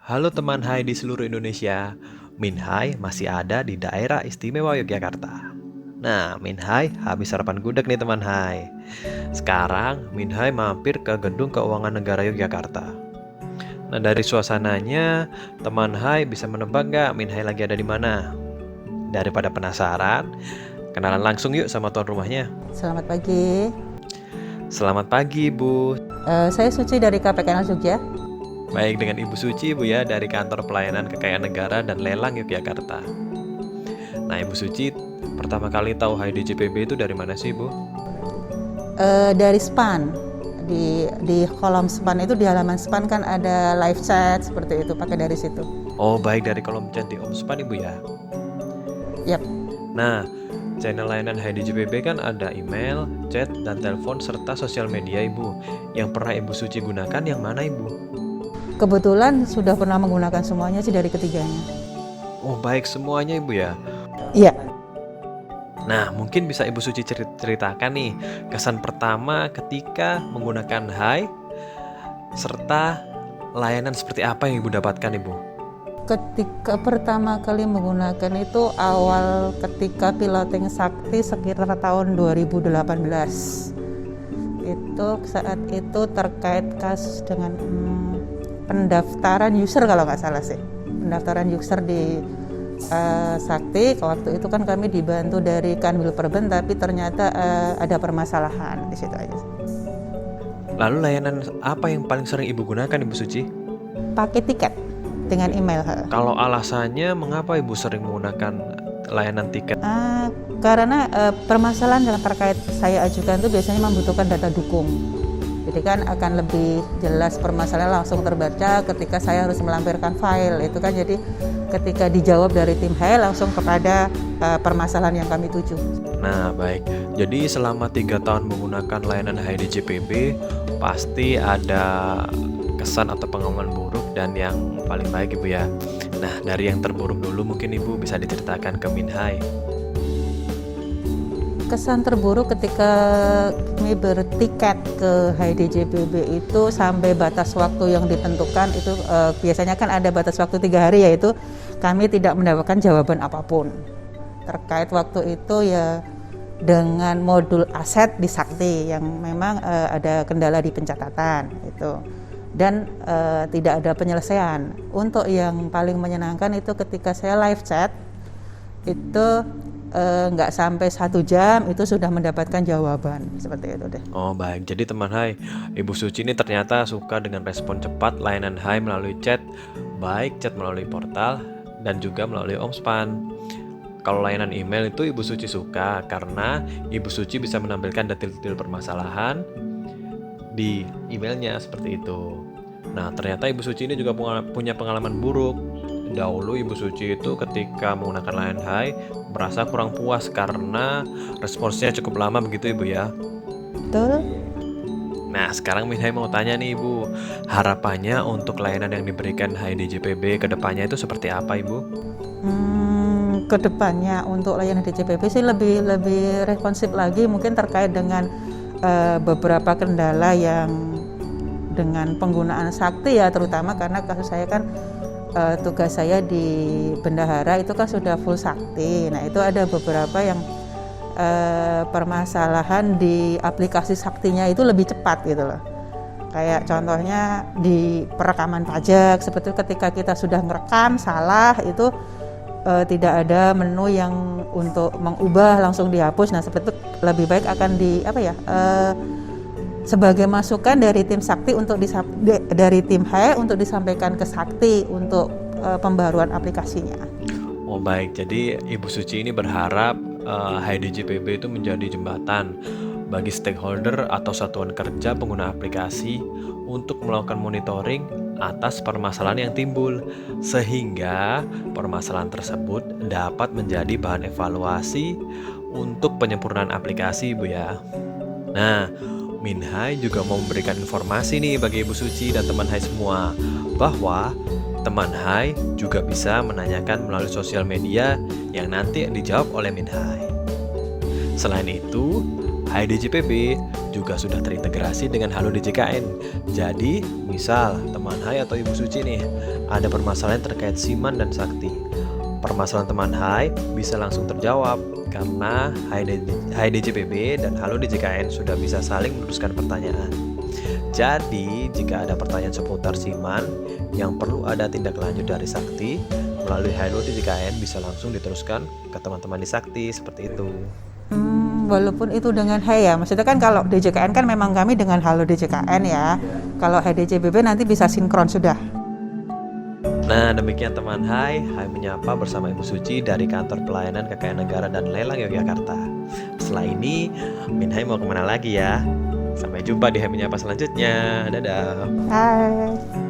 Halo teman Hai di seluruh Indonesia. Minhai masih ada di daerah istimewa Yogyakarta. Nah, Minhai habis sarapan gudeg nih teman Hai. Sekarang Minhai mampir ke Gedung Keuangan Negara Yogyakarta. Nah, dari suasananya, teman Hai bisa menebak nggak Minhai lagi ada di mana? Daripada penasaran, kenalan langsung yuk sama tuan rumahnya. Selamat pagi. Selamat pagi, Bu. Saya Suci dari KPKNL Jogja. Baik dengan Ibu Suci, Bu ya, dari Kantor Pelayanan Kekayaan Negara dan Lelang Yogyakarta. Nah, Ibu Suci, pertama kali tahu HIDJPB itu dari mana sih, Bu? Dari SPAN. Di kolom SPAN itu, di halaman SPAN kan ada live chat seperti itu, pakai dari situ. Oh, baik dari kolom chat di Omspan, Ibu ya. Yap. Nah, channel layanan HIDJPB kan ada email, chat, dan telepon serta sosial media, Ibu. Yang pernah Ibu Suci gunakan yang mana, Ibu? Kebetulan sudah pernah menggunakan semuanya sih dari ketiganya. Oh, baik semuanya, Ibu ya. Iya. Nah, mungkin bisa Ibu Suci ceritakan nih kesan pertama ketika menggunakan Hai serta layanan seperti apa yang Ibu dapatkan, Ibu? Ketika pertama kali menggunakan itu awal ketika piloting Sakti sekitar tahun 2018. Itu saat itu terkait kasus dengan pendaftaran user kalau nggak salah sih. Pendaftaran user di Sakti. Waktu itu kan kami dibantu dari Kanwil Perben, tapi ternyata ada permasalahan di situ aja. Lalu layanan apa yang paling sering Ibu gunakan, Ibu Suci? Pakai tiket dengan email. Kalau alasannya mengapa Ibu sering menggunakan layanan tiket? Karena permasalahan yang terkait saya ajukan itu biasanya membutuhkan data dukung. Jadi kan akan lebih jelas permasalahan langsung terbaca ketika saya harus melampirkan file. Itu kan jadi ketika dijawab dari tim Hai langsung kepada permasalahan yang kami tuju. Nah, baik. Jadi selama 3 tahun menggunakan layanan HIDJPB, pasti ada kesan atau pengalaman buruk dan yang paling baik, Ibu ya. Nah, dari yang terburuk dulu mungkin Ibu bisa diceritakan ke Minhai. Kesan terburuk ketika kami bertiket ke HIDJPB itu sampai batas waktu yang ditentukan itu biasanya kan ada batas waktu 3 hari, yaitu kami tidak mendapatkan jawaban apapun terkait waktu itu ya dengan modul aset di Sakti yang memang ada kendala di pencatatan itu dan tidak ada penyelesaian. Untuk yang paling menyenangkan itu ketika saya live chat itu nggak sampai 1 jam itu sudah mendapatkan jawaban seperti itu deh. Oh baik, jadi teman Hai, Ibu Suci ini ternyata suka dengan respon cepat layanan Hai melalui chat, baik chat melalui portal dan juga melalui Omspan. Kalau layanan email itu Ibu Suci suka karena Ibu Suci bisa menampilkan detail-detail permasalahan di emailnya seperti itu. Nah, ternyata Ibu Suci ini juga punya pengalaman buruk. Dahulu Ibu Suci itu ketika menggunakan layanan Hai merasa kurang puas karena responsnya cukup lama begitu, Ibu ya. Betul. Nah, sekarang Minhai mau tanya nih, Ibu, harapannya untuk layanan yang diberikan HIDJPB ke depannya itu seperti apa, Ibu? Kedepannya untuk layanan DJPB sih lebih responsif lagi, mungkin terkait dengan beberapa kendala yang dengan penggunaan Sakti ya, terutama karena kasus saya kan tugas saya di bendahara itu kan sudah full Sakti. Nah itu ada beberapa yang permasalahan di aplikasi Saktinya itu lebih cepat gitu loh. Kayak contohnya di perekaman pajak, seperti ketika kita sudah merekam salah itu tidak ada menu yang untuk mengubah langsung dihapus. Nah seperti itu lebih baik akan sebagai masukan dari tim Sakti dari tim Hai untuk disampaikan ke Sakti untuk pembaruan aplikasinya. Oh baik, jadi Ibu Suci ini berharap HIDJPB itu menjadi jembatan bagi stakeholder atau satuan kerja pengguna aplikasi untuk melakukan monitoring atas permasalahan yang timbul, sehingga permasalahan tersebut dapat menjadi bahan evaluasi untuk penyempurnaan aplikasi, Bu ya. Nah, Minhai juga mau memberikan informasi nih bagi Ibu Suci dan teman Hai semua, bahwa teman Hai juga bisa menanyakan melalui sosial media yang nanti dijawab oleh Minhai. Selain itu, HDJPB juga sudah terintegrasi dengan Halo DJKN. Jadi, misal teman Hai atau Ibu Suci nih, ada permasalahan terkait Siman dan Sakti. Permasalahan teman Hai bisa langsung terjawab karena HDJPB dan Halo DJKN sudah bisa saling meneruskan pertanyaan. Jadi, jika ada pertanyaan seputar Siman yang perlu ada tindak lanjut dari Sakti, melalui Halo DJKN bisa langsung diteruskan ke teman-teman di Sakti, seperti itu. Walaupun itu dengan Hai ya, maksudnya kan kalau DJKN kan memang kami dengan Halo DJKN ya. Kalau HDJPB nanti bisa sinkron sudah. Nah, demikian teman Hai menyapa bersama Ibu Suci dari Kantor Pelayanan Kekayaan Negara dan Lelang Yogyakarta. Setelah ini, Min Hai mau kemana lagi ya? Sampai jumpa di Hai Menyapa selanjutnya. Dadah. Hai.